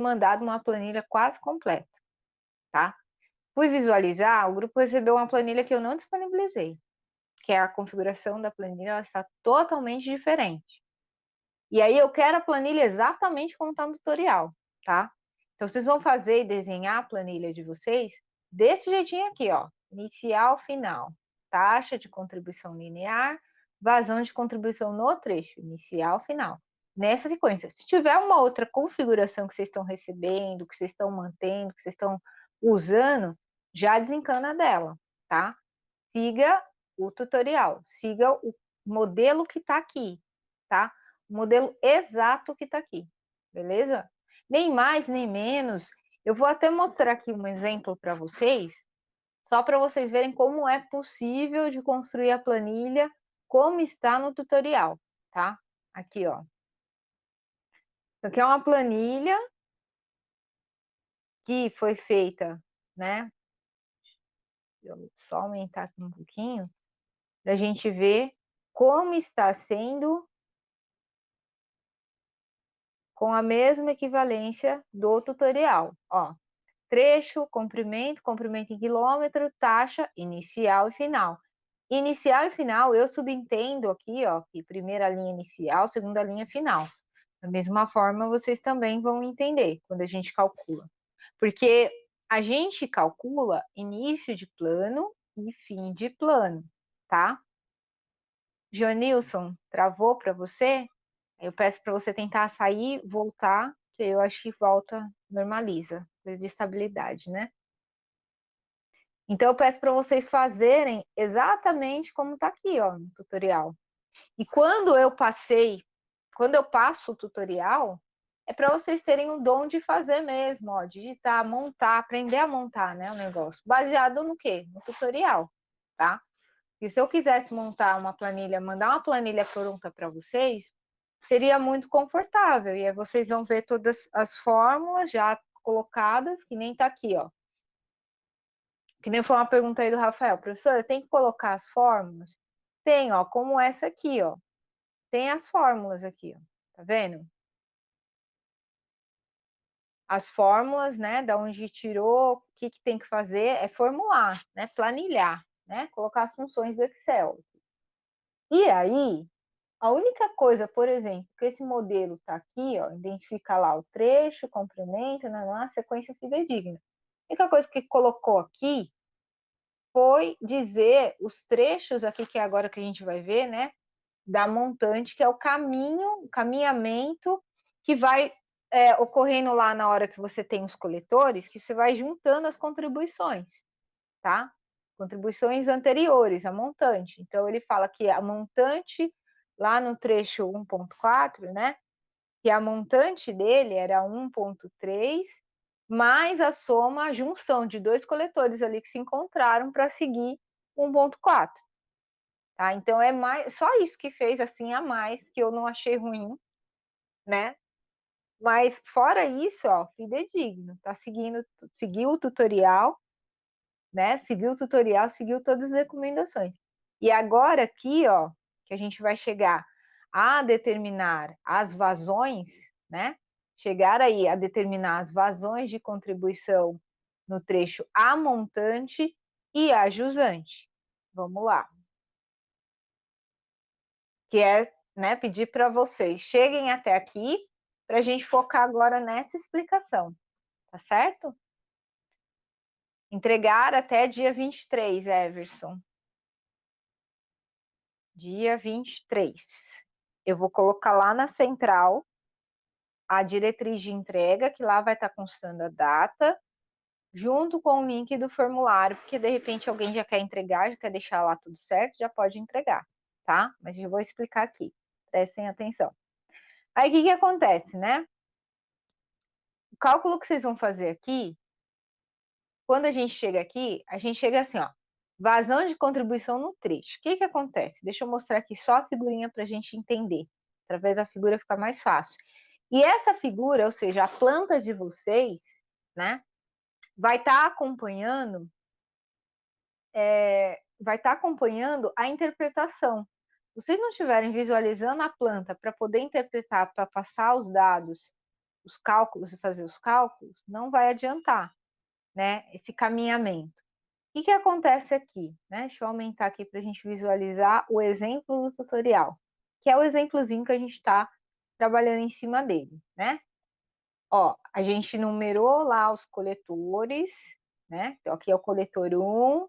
mandado uma planilha quase completa, tá? Fui visualizar, o grupo recebeu uma planilha que eu não disponibilizei, que é a configuração da planilha, ela está totalmente diferente. E aí eu quero a planilha exatamente como está no tutorial, tá? Então vocês vão fazer e desenhar a planilha de vocês desse jeitinho aqui, ó. Inicial, final. Taxa de contribuição linear, vazão de contribuição no trecho, inicial, final. Nessa sequência. Se tiver uma outra configuração que vocês estão recebendo, que vocês estão mantendo, que vocês estão usando, já desencana dela, tá? Siga o tutorial, siga o modelo que está aqui, tá? O modelo exato que está aqui, beleza? Nem mais, nem menos. Eu vou até mostrar aqui um exemplo para vocês, só para vocês verem como é possível de construir a planilha, como está no tutorial, tá? Aqui, ó. Isso aqui é uma planilha que foi feita, né? Deixa eu só aumentar aqui um pouquinho, para a gente ver como está sendo com a mesma equivalência do tutorial. Ó, trecho, comprimento, comprimento em quilômetro, taxa, inicial e final. Inicial e final, eu subentendo aqui, ó, que primeira linha inicial, segunda linha final. Da mesma forma, vocês também vão entender quando a gente calcula. Porque a gente calcula início de plano e fim de plano, tá? Joanilson, travou para você? Eu peço para você tentar sair, voltar, que eu acho que volta, normaliza, de estabilidade, né? Então, eu peço para vocês fazerem exatamente como está aqui, ó, no tutorial. E quando eu passo o tutorial, é para vocês terem o dom de fazer mesmo, ó, digitar, montar, aprender a montar, né, o negócio. Baseado no quê? No tutorial, tá? E se eu quisesse montar uma planilha, mandar uma planilha pronta para vocês, seria muito confortável. E aí vocês vão ver todas as fórmulas já colocadas, que nem tá aqui, ó. Que nem foi uma pergunta aí do Rafael, professora, tem que colocar as fórmulas? Tem, ó, como essa aqui, ó. Tem as fórmulas aqui, ó. Tá vendo? As fórmulas, né, da onde tirou, o que que tem que fazer é formular, né, planilhar, né, colocar as funções do Excel. E aí, a única coisa, por exemplo, que esse modelo está aqui, ó, identifica lá o trecho, comprimento, na sequência fidedigna. A única coisa que colocou aqui foi dizer os trechos aqui, que é agora que a gente vai ver, né, da montante, que é o caminho, o caminhamento que vai ocorrendo lá na hora que você tem os coletores, que você vai juntando as contribuições, tá? Contribuições anteriores à montante. Então, ele fala que a montante, lá no trecho 1.4, né? Que a montante dele era 1.3, mais a soma, a junção de dois coletores ali que se encontraram para seguir 1.4. Tá? Então, é mais, só isso que fez assim a mais, que eu não achei ruim, né? Mas fora isso, ó, fidedigno, tá seguiu o tutorial, né? Seguiu o tutorial, seguiu todas as recomendações. E agora aqui, ó, que a gente vai chegar a determinar as vazões, né? Chegar aí a determinar as vazões de contribuição no trecho a montante e a jusante. Vamos lá. Que é, né, pedir para vocês cheguem até aqui para a gente focar agora nessa explicação, tá certo? Entregar até dia 23, Everson. Dia 23. Eu vou colocar lá na central a diretriz de entrega, que lá vai estar constando a data, junto com o link do formulário, porque de repente alguém já quer entregar, já quer deixar lá tudo certo, já pode entregar, tá? Mas eu vou explicar aqui, prestem atenção. Aí o que que acontece, né? O cálculo que vocês vão fazer aqui, quando a gente chega aqui, a gente chega assim, ó, vazão de contribuição no trecho. O que que acontece? Deixa eu mostrar aqui só a figurinha para a gente entender. Através da figura fica mais fácil. E essa figura, ou seja, a planta de vocês, né, vai estar acompanhando, a interpretação. Se vocês não estiverem visualizando a planta para poder interpretar, para passar os dados os cálculos e fazer os cálculos, não vai adiantar, né, esse caminhamento. O que acontece aqui? Né? Deixa eu aumentar aqui para a gente visualizar o exemplo do tutorial, que é o exemplozinho que a gente está trabalhando em cima dele, né? Ó, a gente numerou lá os coletores, né? Então, aqui é o coletor 1.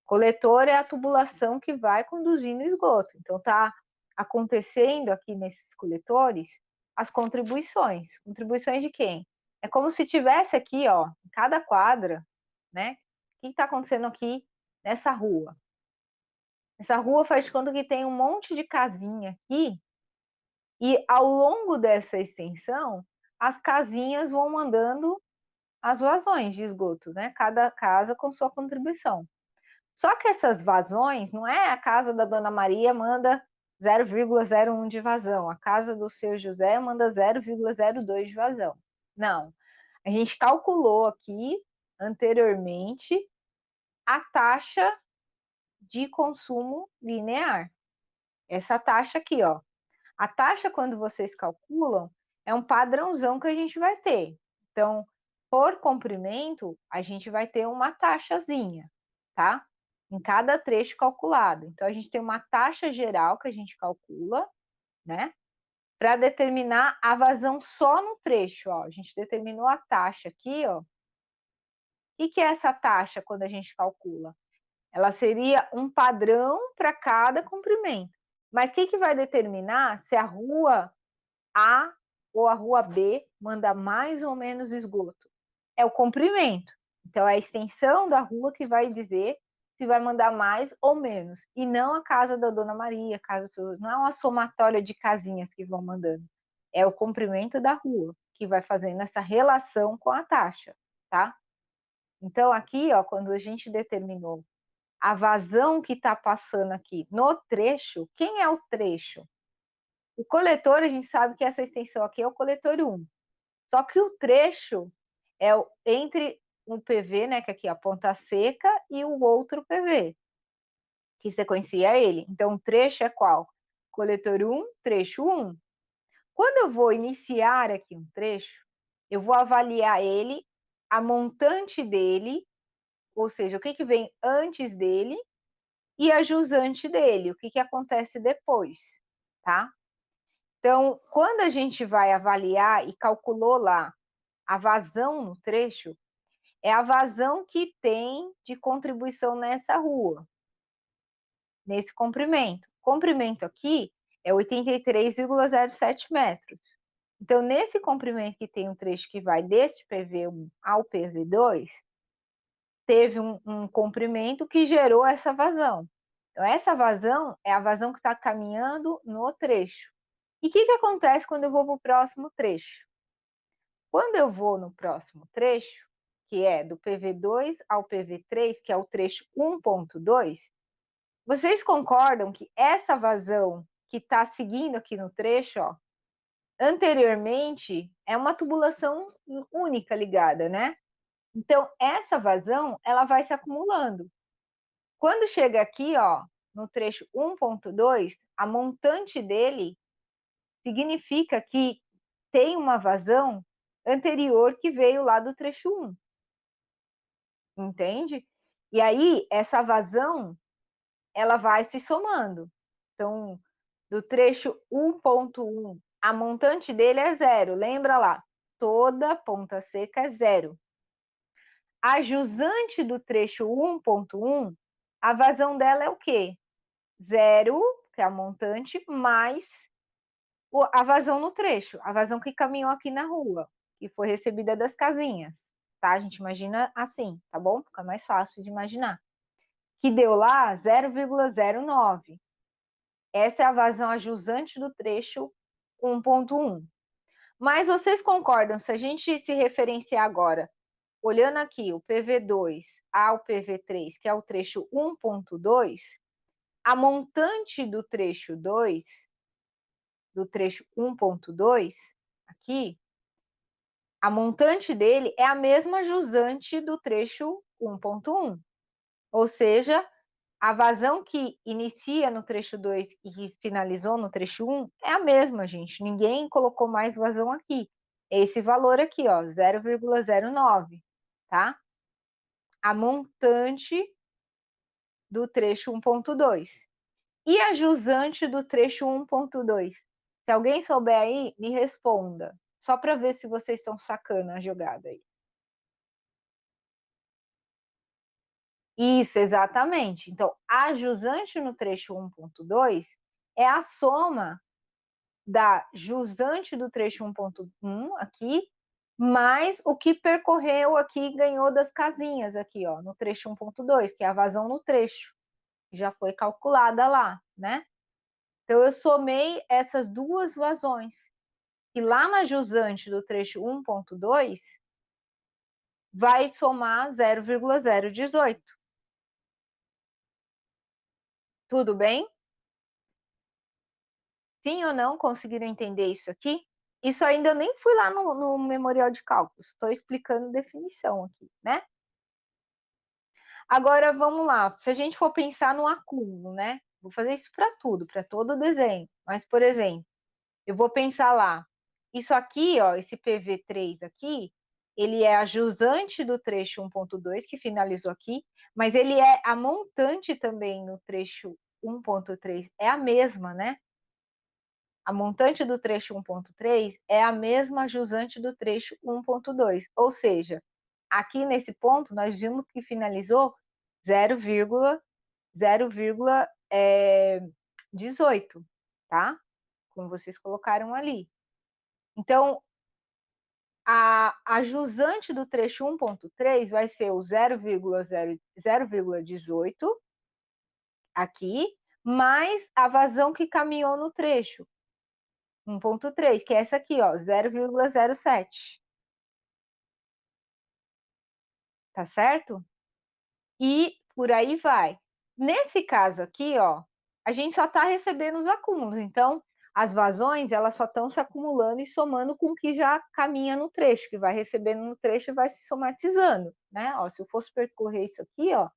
Coletor é a tubulação que vai conduzindo o esgoto. Então, tá acontecendo aqui nesses coletores as contribuições. Contribuições de quem? É como se tivesse aqui, ó, em cada quadra, né? O que está acontecendo aqui nessa rua? Essa rua faz de conta que tem um monte de casinha aqui, e ao longo dessa extensão, as casinhas vão mandando as vazões de esgoto, né? Cada casa com sua contribuição. Só que essas vazões, não é a casa da Dona Maria manda 0,01 de vazão, a casa do seu José manda 0,02 de vazão. Não. A gente calculou aqui anteriormente a taxa de consumo linear. Essa taxa aqui, ó. A taxa, quando vocês calculam, é um padrãozão que a gente vai ter. Então, por comprimento, a gente vai ter uma taxazinha, tá? Em cada trecho calculado. Então, a gente tem uma taxa geral que a gente calcula, né? Para determinar a vazão só no trecho, ó. A gente determinou a taxa aqui, ó. O que é essa taxa quando a gente calcula? Ela seria um padrão para cada comprimento. Mas o que vai determinar se a rua A ou a rua B manda mais ou menos esgoto? É o comprimento. Então, é a extensão da rua que vai dizer se vai mandar mais ou menos. E não a casa da Dona Maria, não é uma somatória de casinhas que vão mandando. É o comprimento da rua que vai fazendo essa relação com a taxa, tá? Então, aqui, ó, quando a gente determinou a vazão que está passando aqui no trecho, quem é o trecho? O coletor, a gente sabe que essa extensão aqui é o coletor 1. Só que o trecho é entre um PV, né, que aqui é a ponta seca, e o outro PV, que sequencia ele. Então, o trecho é qual? Coletor 1, trecho 1. Quando eu vou iniciar aqui um trecho, eu vou avaliar ele, a montante dele, ou seja, o que vem antes dele, e a jusante dele, o que acontece depois, tá? Então, quando a gente vai avaliar e calculou lá a vazão no trecho, é a vazão que tem de contribuição nessa rua, nesse comprimento. O comprimento aqui é 83,07 metros. Então, nesse comprimento que tem um trecho que vai deste PV1 ao PV2, teve um comprimento que gerou essa vazão. Então, essa vazão é a vazão que está caminhando no trecho. E o que acontece quando eu vou para o próximo trecho? Quando eu vou no próximo trecho, que é do PV2 ao PV3, que é o trecho 1.2, vocês concordam que essa vazão que está seguindo aqui no trecho, ó, anteriormente é uma tubulação única ligada, né? Então, essa vazão, ela vai se acumulando. Quando chega aqui, ó, no trecho 1.2, a montante dele significa que tem uma vazão anterior que veio lá do trecho 1. Entende? E aí, essa vazão, ela vai se somando. Então, do trecho 1.1, a montante dele é 0. Lembra lá, toda ponta seca é 0. A jusante do trecho 1.1, a vazão dela é o quê? 0, que é a montante, mais a vazão no trecho, a vazão que caminhou aqui na rua, que foi recebida das casinhas, tá? A gente imagina assim, tá bom? Fica mais fácil de imaginar. Que deu lá 0,09. Essa é a vazão ajusante do trecho 1.1. Mas vocês concordam, se a gente se referenciar agora, olhando aqui o PV2 ao PV3, que é o trecho 1.2, a montante do trecho 2, do trecho 1.2, aqui, a montante dele é a mesma jusante do trecho 1.1. Ou seja, a vazão que inicia no trecho 2 e que finalizou no trecho 1 é a mesma, gente. Ninguém colocou mais vazão aqui. esse valor aqui, ó, 0,09, tá? A montante do trecho 1.2. E a jusante do trecho 1.2? Se alguém souber aí, me responda. Só para ver se vocês estão sacando a jogada aí. Isso, exatamente. Então, a jusante no trecho 1.2 é a soma da jusante do trecho 1.1 aqui, mais o que percorreu aqui e ganhou das casinhas aqui, ó, no trecho 1.2, que é a vazão no trecho, que já foi calculada lá, né? Então, eu somei essas duas vazões. E lá na jusante do trecho 1.2, vai somar 0,018. Tudo bem? Sim ou não? Conseguiram entender isso aqui? Isso ainda eu nem fui lá no memorial de cálculos, estou explicando definição aqui, né? Agora vamos lá, se a gente for pensar no acúmulo, né? Vou fazer isso para tudo, para todo o desenho. Mas, por exemplo, eu vou pensar lá, isso aqui, ó, esse PV3 aqui, ele é a jusante do trecho 1.2, que finalizou aqui, mas ele é a montante também no trecho 1.3, é a mesma, né? A montante do trecho 1.3 é a mesma jusante do trecho 1.2, ou seja, aqui nesse ponto nós vimos que finalizou 0,018, tá? Como vocês colocaram ali. Então, a jusante do trecho 1.3 vai ser o 0,18 aqui, mais a vazão que caminhou no trecho 1.3, que é essa aqui, ó, 0,07. Tá certo? E por aí vai. Nesse caso aqui, ó, a gente só está recebendo os acúmulos. Então, as vazões, elas só estão se acumulando e somando com o que já caminha no trecho, que vai recebendo no trecho e vai se somatizando, né? Ó, se eu fosse percorrer isso aqui, ó,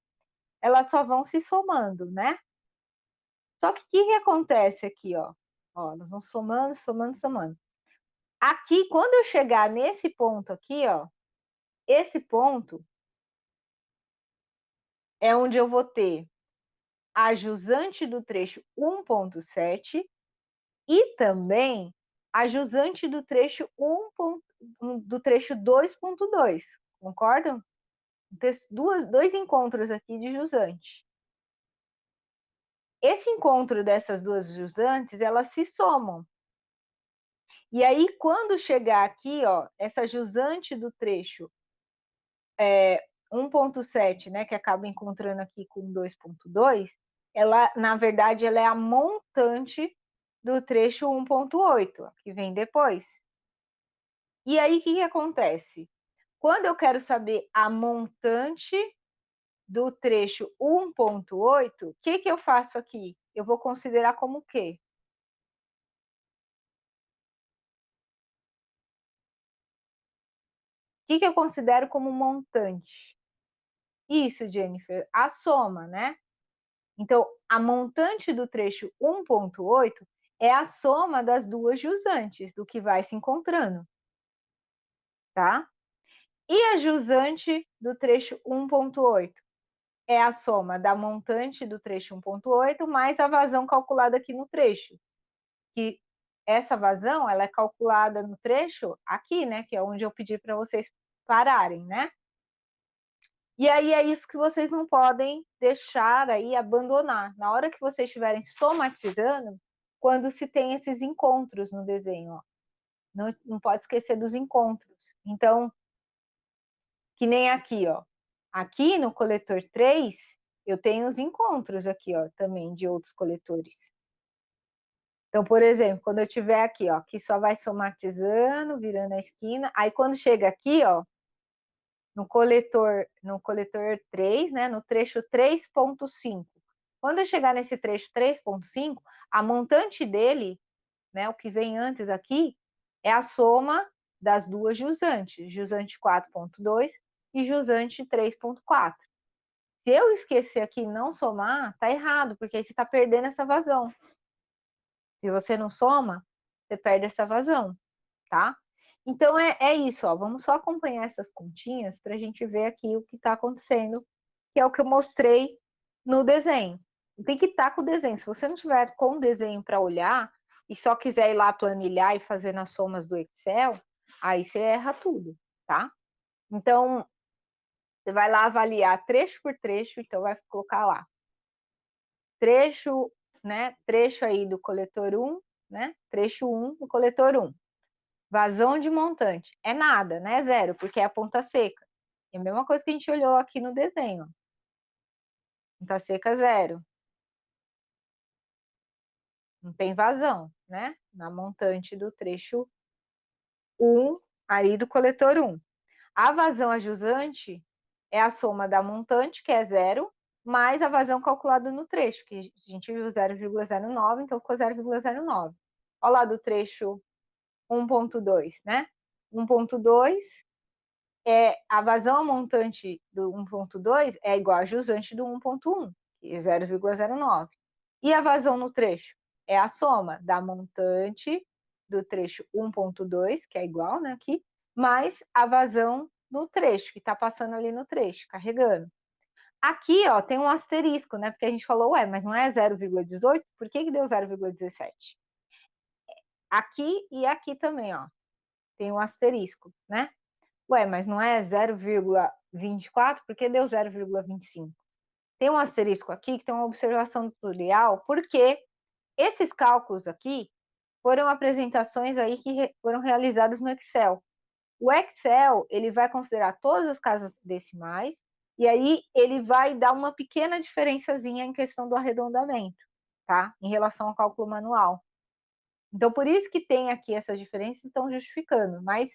elas só vão se somando, né? Só que o que acontece aqui, ó? Ó, elas vão somando, somando, somando. Aqui, quando eu chegar nesse ponto aqui, ó, esse ponto é onde eu vou ter a jusante do trecho 1.7 e também a jusante do trecho 2.2. Concordam? Dois encontros aqui de jusante. Esse encontro dessas duas jusantes, elas se somam. E aí, quando chegar aqui, ó, essa jusante do trecho 1.7, né, que acaba encontrando aqui com 2.2, ela, na verdade, ela é a montante do trecho 1.8, que vem depois. E aí, o que acontece? Quando eu quero saber a montante do trecho 1.8, o que eu faço aqui? Eu vou considerar como o quê? O que eu considero como montante? Isso, Jennifer, a soma, né? Então, a montante do trecho 1.8 é a soma das duas jusantes, do que vai se encontrando, tá? E a jusante do trecho 1.8? É a soma da montante do trecho 1.8 mais a vazão calculada aqui no trecho. Que essa vazão, ela é calculada no trecho aqui, né? Que é onde eu pedi para vocês pararem, né? E aí é isso que vocês não podem deixar aí abandonar. Na hora que vocês estiverem somatizando, quando se tem esses encontros no desenho, ó. Não pode esquecer dos encontros. Então, que nem aqui, ó. Aqui no coletor 3, eu tenho os encontros aqui, ó, também de outros coletores. Então, por exemplo, quando eu tiver aqui, ó, que só vai somatizando, virando a esquina, aí quando chega aqui, ó, no coletor 3, né, no trecho 3.5. Quando eu chegar nesse trecho 3.5, a montante dele, né, o que vem antes aqui, é a soma das duas jusantes, jusante 4.2 e jusante 3.4. Se eu esquecer aqui e não somar, tá errado, porque aí você está perdendo essa vazão. Se você não soma, você perde essa vazão, tá? Então, é isso, ó. Vamos só acompanhar essas continhas para a gente ver aqui o que está acontecendo, que é o que eu mostrei no desenho. Tem que estar com o desenho. Se você não tiver com o desenho para olhar e só quiser ir lá planilhar e fazer nas somas do Excel, aí você erra tudo, tá? Então, você vai lá avaliar trecho por trecho, então vai colocar lá trecho, né? Trecho aí do coletor 1, né? Trecho 1 do coletor 1. Vazão de montante. É nada, né? Zero, porque é a ponta seca. É a mesma coisa que a gente olhou aqui no desenho. Ponta seca, zero. Não tem vazão, né? Na montante do trecho 1, aí do coletor 1. A vazão ajusante é a soma da montante, que é zero, mais a vazão calculada no trecho, que a gente viu 0,09, então ficou 0,09. Olha lá do trecho 1.2, né? 1.2 é a vazão montante do 1.2 é igual a jusante do 1.1, que é 0,09. E a vazão no trecho é a soma da montante do trecho 1.2, que é igual, né, aqui, mais a vazão no trecho, que está passando ali no trecho, carregando. Aqui, ó, tem um asterisco, né, porque a gente falou, ué, mas não é 0,18? Por que deu 0,17? Aqui e aqui também, ó, tem um asterisco, né? Ué, mas não é 0,24? Por que deu 0,25? Tem um asterisco aqui que tem uma observação tutorial, porque esses cálculos aqui foram apresentações aí que foram realizadas no Excel. O Excel, ele vai considerar todas as casas decimais e aí ele vai dar uma pequena diferençazinha em questão do arredondamento, tá? Em relação ao cálculo manual. Então, por isso que tem aqui essas diferenças, estão justificando, mas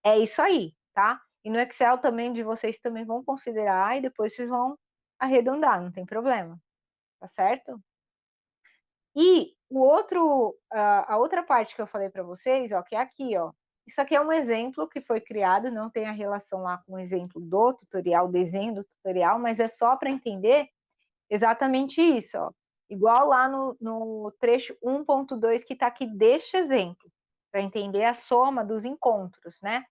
é isso aí, tá? E no Excel também, de vocês também vão considerar e depois vocês vão arredondar, não tem problema, tá certo? E o outro, a outra parte que eu falei para vocês, ó, que é aqui, ó. Isso aqui é um exemplo que foi criado, não tem a relação lá com o exemplo do tutorial, desenho do tutorial, mas é só para entender exatamente isso, ó. Igual lá no trecho 1.2 que está aqui deste exemplo, para entender a soma dos encontros, né?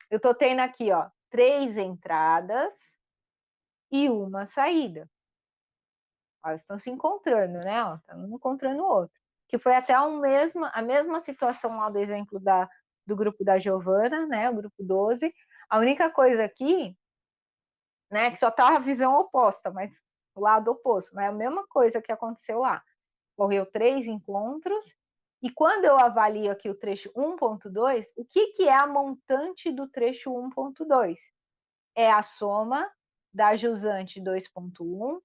Eu tô tendo aqui, ó, 3 entradas e uma saída. Ó, eles estão se encontrando, né? Ó, tá um encontrando o outro. Que foi até a mesma situação lá do exemplo do grupo da Giovana, né? O grupo 12. A única coisa aqui, né, que só tá a visão oposta, mas o lado oposto, mas é a mesma coisa que aconteceu lá. Correu 3 encontros, e quando eu avalio aqui o trecho 1.2, o que é a montante do trecho 1.2? É a soma da jusante 2.1,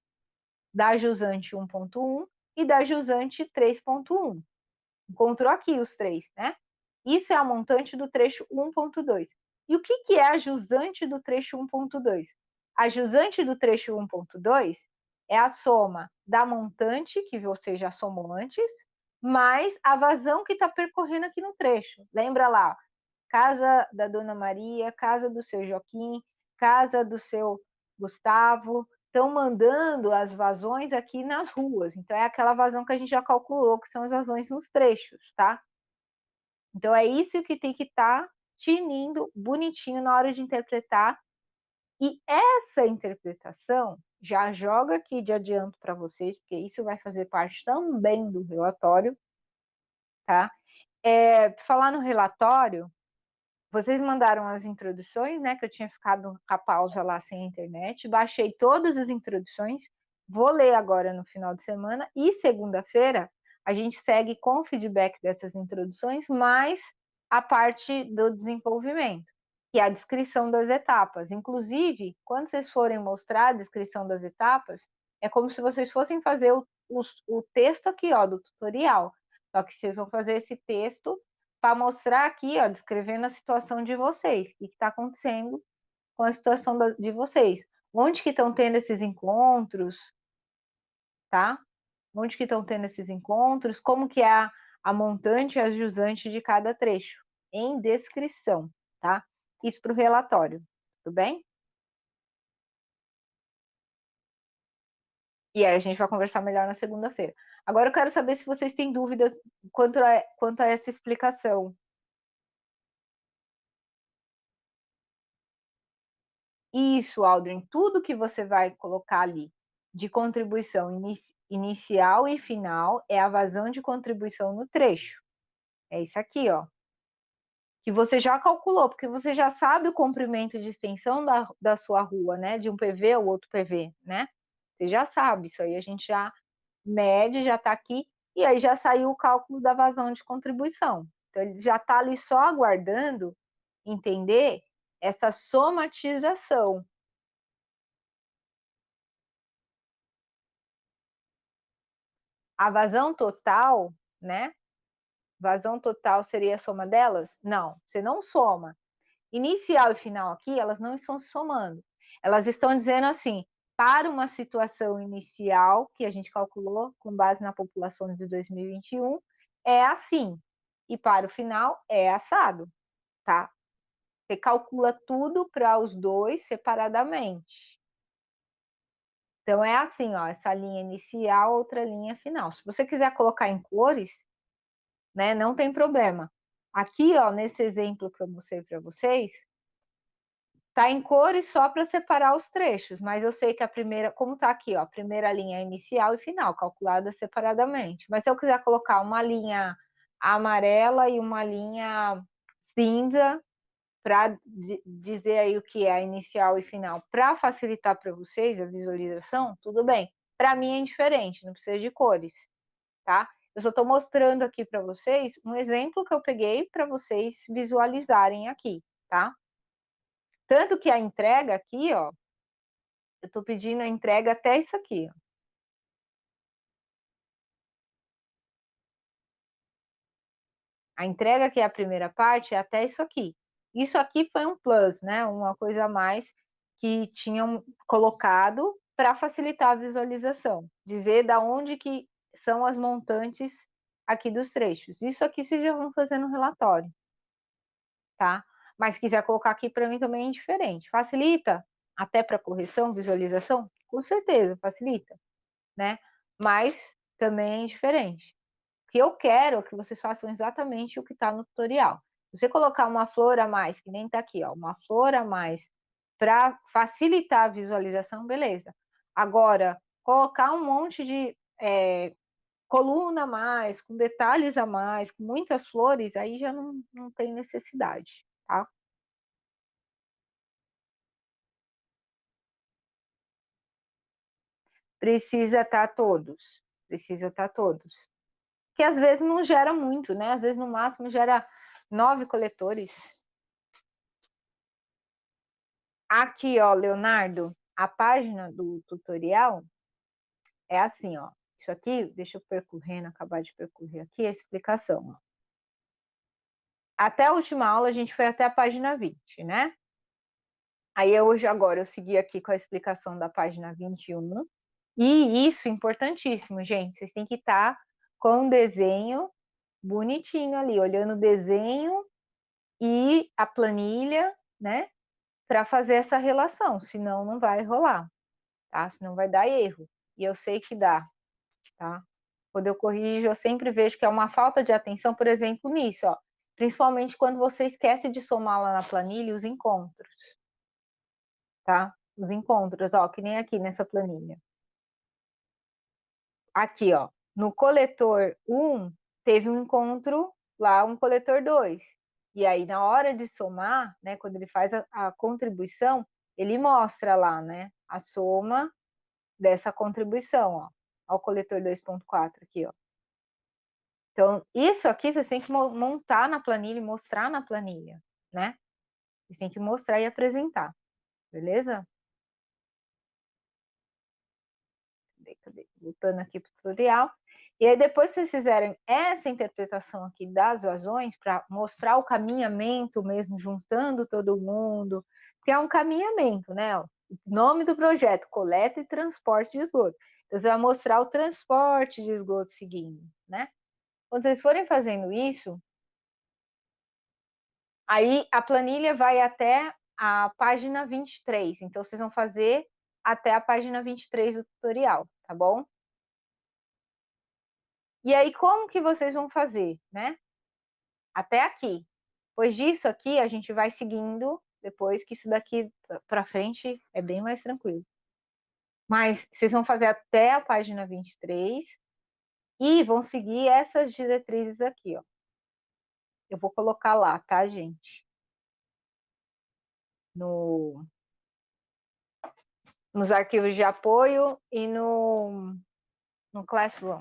da jusante 1.1 e da jusante 3.1. Encontrou aqui os três, né? Isso é a montante do trecho 1.2. E o que é a jusante do trecho 1.2? A jusante do trecho 1.2 é a soma da montante, que você já somou antes, mais a vazão que está percorrendo aqui no trecho. Lembra lá, casa da Dona Maria, casa do seu Joaquim, casa do seu Gustavo, estão mandando as vazões aqui nas ruas. Então, é aquela vazão que a gente já calculou, que são as vazões nos trechos, tá? Então, é isso que tem que estar tinindo bonitinho na hora de interpretar. E essa interpretação já joga aqui de adianto para vocês, porque isso vai fazer parte também do relatório, tá? Falar no relatório, vocês mandaram as introduções, né? Que eu tinha ficado com a pausa lá sem internet. Baixei todas as introduções. Vou ler agora no final de semana. E segunda-feira a gente segue com o feedback dessas introduções, mais a parte do desenvolvimento, que é a descrição das etapas. Inclusive, quando vocês forem mostrar a descrição das etapas, é como se vocês fossem fazer o texto aqui, ó, do tutorial. Só que vocês vão fazer esse texto para mostrar aqui, ó, descrevendo a situação de vocês, o que está acontecendo com a situação de vocês. Onde que estão tendo esses encontros, tá? Onde que estão tendo esses encontros, como que é a montante e a jusante de cada trecho, em descrição, tá? Isso para o relatório, tudo bem? E aí a gente vai conversar melhor na segunda-feira. Agora eu quero saber se vocês têm dúvidas quanto a essa explicação. Isso, Aldrin, tudo que você vai colocar ali de contribuição inicial e final é a vazão de contribuição no trecho. É isso aqui, ó. Que você já calculou, porque você já sabe o comprimento de extensão da sua rua, né? De um PV ao outro PV, né? Você já sabe, isso aí a gente já mede, já está aqui, e aí já saiu o cálculo da vazão de contribuição. Então, ele já está ali só aguardando entender essa somatização. A vazão total, né? Vazão total seria a soma delas? Não, você não soma. Inicial e final aqui, elas não estão somando. Elas estão dizendo assim, para uma situação inicial, que a gente calculou com base na população de 2021, é assim. E para o final, é assado, tá? Você calcula tudo para os dois separadamente. Então, é assim, ó, essa linha inicial, outra linha final. Se você quiser colocar em cores, né, não tem problema. Aqui, ó, nesse exemplo que eu mostrei para vocês, tá em cores só para separar os trechos, mas eu sei que a primeira, como tá aqui, ó, a primeira linha é inicial e final, calculada separadamente. Mas se eu quiser colocar uma linha amarela e uma linha cinza, para dizer aí o que é a inicial e final, para facilitar para vocês a visualização, tudo bem. Para mim é indiferente, não precisa de cores, tá? Eu só estou mostrando aqui para vocês um exemplo que eu peguei para vocês visualizarem aqui, tá? Tanto que a entrega aqui, ó, eu estou pedindo a entrega até isso aqui, ó. A entrega, que é a primeira parte, é até isso aqui. Isso aqui foi um plus, né? Uma coisa a mais que tinham colocado para facilitar a visualização. Dizer da onde que são as montantes aqui dos trechos. Isso aqui vocês já vão fazer no relatório, tá? Mas se quiser colocar aqui, para mim também é indiferente. Facilita até para correção, visualização? Com certeza, facilita, né? Mas também é indiferente. O que eu quero é que vocês façam exatamente o que está no tutorial. Se você colocar uma flor a mais, que nem está aqui, ó, uma flor a mais, para facilitar a visualização, beleza. Agora, colocar um monte de coluna a mais, com detalhes a mais, com muitas flores, aí já não tem necessidade, tá? Precisa estar todos. Precisa estar todos. Que às vezes não gera muito, né? Às vezes no máximo gera 9 coletores. Aqui, ó, Leonardo, a página do tutorial é assim, ó. Isso aqui, deixa eu percorrendo, acabar de percorrer aqui a explicação, ó. Até a última aula a gente foi até a página 20, né? Aí hoje agora eu segui aqui com a explicação da página 21. E isso, importantíssimo, gente, vocês têm que estar com o desenho bonitinho ali, olhando o desenho e a planilha, né? Para fazer essa relação, senão não vai rolar, tá? Senão vai dar erro. E eu sei que dá, tá? Quando eu corrijo, eu sempre vejo que é uma falta de atenção, por exemplo, nisso, ó. Principalmente quando você esquece de somar lá na planilha os encontros, tá? Os encontros, ó, que nem aqui nessa planilha. Aqui, ó, no coletor 1, teve um encontro lá, um coletor 2. E aí, na hora de somar, né, quando ele faz a contribuição, ele mostra lá, né, a soma dessa contribuição, ó, ao coletor 2.4 aqui, ó. Então, isso aqui você tem que montar na planilha e mostrar na planilha, né? Você tem que mostrar e apresentar, beleza? Cadê? Voltando aqui para o tutorial. E aí, depois que vocês fizerem essa interpretação aqui das vazões, para mostrar o caminhamento mesmo, juntando todo mundo, porque é um caminhamento, né? O nome do projeto, coleta e transporte de esgoto. Então, você vai mostrar o transporte de esgoto seguindo, né? Quando vocês forem fazendo isso, aí a planilha vai até a página 23. Então, vocês vão fazer até a página 23 do tutorial, tá bom? E aí, como que vocês vão fazer, né? Até aqui. Depois disso aqui, a gente vai seguindo depois, que isso daqui para frente é bem mais tranquilo. Mas vocês vão fazer até a página 23 e vão seguir essas diretrizes aqui, ó. Eu vou colocar lá, tá, gente? Nos arquivos de apoio e no Classroom.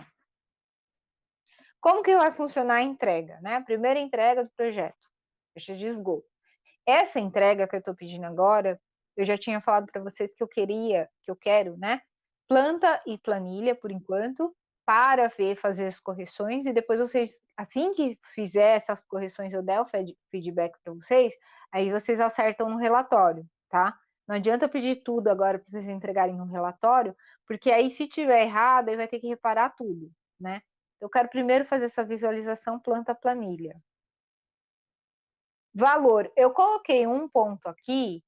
Como que vai funcionar a entrega, né? A primeira entrega do projeto, ficha de esgoto. Essa entrega que eu estou pedindo agora, eu já tinha falado para vocês que eu quero, né? Planta e planilha, por enquanto, para fazer as correções, e depois vocês, assim que fizer essas correções, eu der o feedback para vocês, aí vocês acertam no relatório, tá? Não adianta eu pedir tudo agora para vocês entregarem no relatório, porque aí se tiver errado, aí vai ter que reparar tudo, né? Eu quero primeiro fazer essa visualização planta-planilha. Valor, eu coloquei um ponto aqui,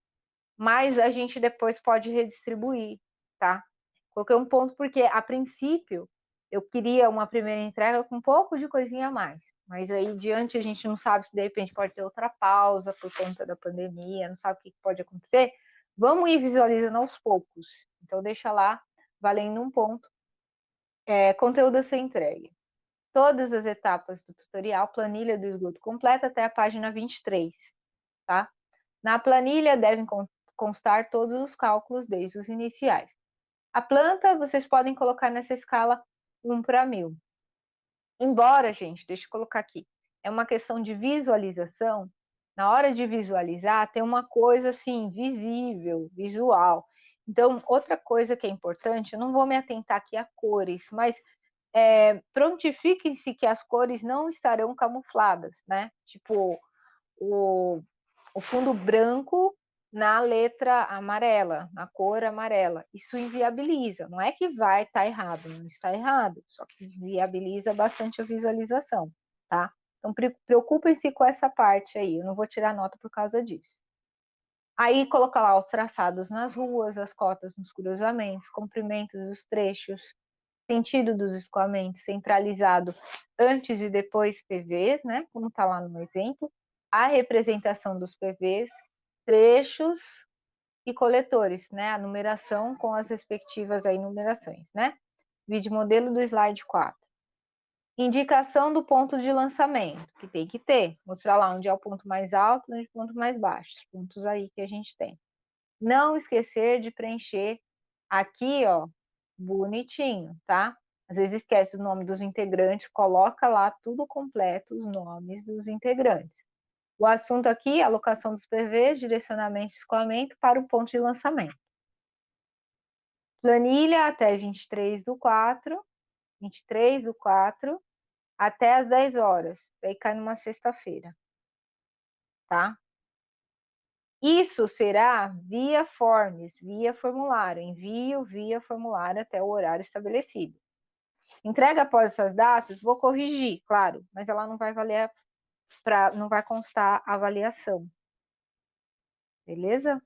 mas a gente depois pode redistribuir, tá? Coloquei um ponto porque, a princípio, eu queria uma primeira entrega com um pouco de coisinha a mais. Mas aí, diante, a gente não sabe se de repente pode ter outra pausa por conta da pandemia, não sabe o que pode acontecer. Vamos ir visualizando aos poucos. Então, deixa lá, valendo um ponto. Conteúdo a ser entregue. Todas as etapas do tutorial, planilha do esgoto completa até a página 23, tá? Na planilha devem constar todos os cálculos desde os iniciais. A planta, vocês podem colocar nessa escala 1:1000. Embora, gente, deixa eu colocar aqui, é uma questão de visualização, na hora de visualizar, tem uma coisa assim, visível, visual. Então, outra coisa que é importante, eu não vou me atentar aqui a cores, mas prontifiquem-se que as cores não estarão camufladas, né? Tipo, o fundo branco na letra amarela, na cor amarela. Isso inviabiliza. Não é que vai estar errado, não está errado, só que viabiliza bastante a visualização, tá? Então, preocupem-se com essa parte aí. Eu não vou tirar nota por causa disso. Aí, colocar lá os traçados nas ruas, as cotas nos cruzamentos, comprimentos dos trechos, sentido dos escoamentos centralizado antes e depois PVs, né? Como está lá no exemplo, a representação dos PVs, trechos e coletores, né? A numeração com as respectivas aí numerações, né? Vídeo modelo do slide 4. Indicação do ponto de lançamento, que tem que ter. Mostrar lá onde é o ponto mais alto e onde é o ponto mais baixo. Os pontos aí que a gente tem. Não esquecer de preencher aqui, ó, bonitinho, tá? Às vezes esquece o nome dos integrantes, coloca lá tudo completo, os nomes dos integrantes. O assunto aqui, alocação dos PVs, direcionamento e escoamento para o ponto de lançamento. Planilha até 23/4, até às 10 horas. Daí cai numa sexta-feira, tá? Isso será via forms, via formulário, envio via formulário até o horário estabelecido. Entrega após essas datas, vou corrigir, claro, mas ela não vai valer não vai constar a avaliação. Beleza?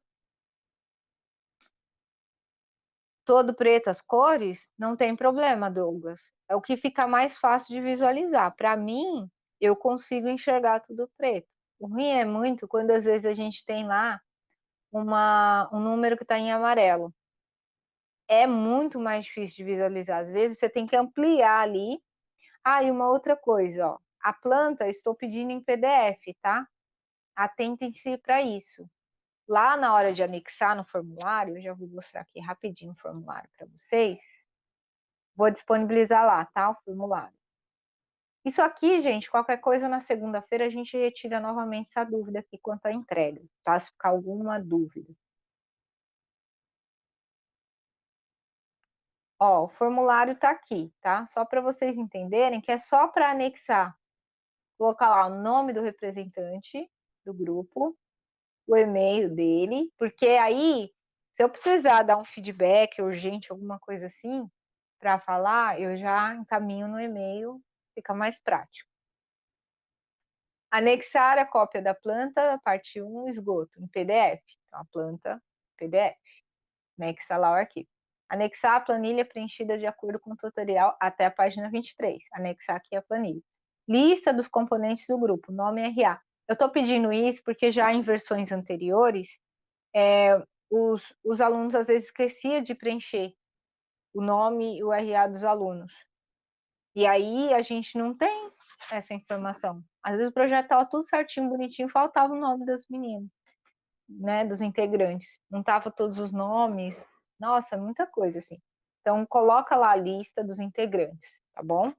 Todo preto as cores? Não tem problema, Douglas. É o que fica mais fácil de visualizar. Para mim, eu consigo enxergar tudo preto. O ruim é muito quando às vezes a gente tem lá um número que está em amarelo. É muito mais difícil de visualizar. Às vezes você tem que ampliar ali. Ah, e uma outra coisa, ó. A planta estou pedindo em PDF, tá? Atentem-se para isso. Lá na hora de anexar no formulário, eu já vou mostrar aqui rapidinho o formulário para vocês. Vou disponibilizar lá, tá? O formulário. Isso aqui, gente, qualquer coisa na segunda-feira a gente retira novamente essa dúvida aqui quanto à entrega, tá? Se ficar alguma dúvida. Ó, o formulário tá aqui, tá? Só para vocês entenderem que é só para anexar. Colocar lá o nome do representante do grupo, o e-mail dele, porque aí, se eu precisar dar um feedback urgente, alguma coisa assim, para falar, eu já encaminho no e-mail, fica mais prático. Anexar a cópia da planta, parte 1, esgoto, em PDF. Então, a planta, PDF. Anexa lá o arquivo. Anexar a planilha preenchida de acordo com o tutorial até a página 23. Anexar aqui a planilha. Lista dos componentes do grupo, nome RA. Eu tô pedindo isso porque já em versões anteriores, os alunos às vezes esqueciam de preencher o nome e o RA dos alunos. E aí a gente não tem essa informação. Às vezes o projeto estava tudo certinho, bonitinho, faltava o nome dos meninos, né, dos integrantes. Não tava todos os nomes. Nossa, muita coisa assim. Então coloca lá a lista dos integrantes, tá bom?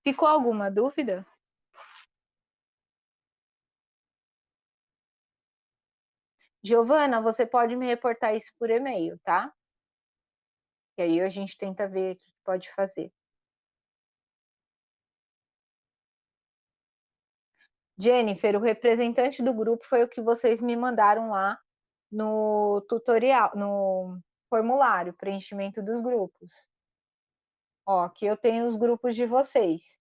Ficou alguma dúvida? Giovana, você pode me reportar isso por e-mail, tá? E aí a gente tenta ver o que pode fazer. Jennifer, o representante do grupo foi o que vocês me mandaram lá no tutorial, no formulário, preenchimento dos grupos. Ó, aqui eu tenho os grupos de vocês.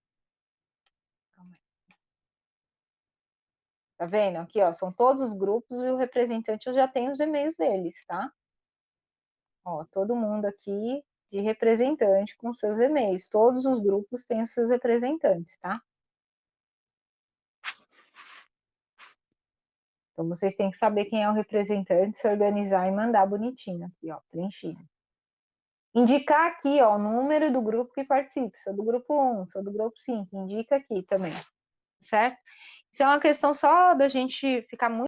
Tá vendo? Aqui, ó, são todos os grupos e o representante eu já tenho os e-mails deles, tá? Ó, todo mundo aqui de representante com seus e-mails. Todos os grupos têm os seus representantes, tá? Então vocês têm que saber quem é o representante, se organizar e mandar bonitinho aqui, ó, preenchido. Indicar aqui, ó, o número do grupo que participa. Sou do grupo 1, sou do grupo 5. Indica aqui também, certo? Isso é uma questão só da gente ficar muito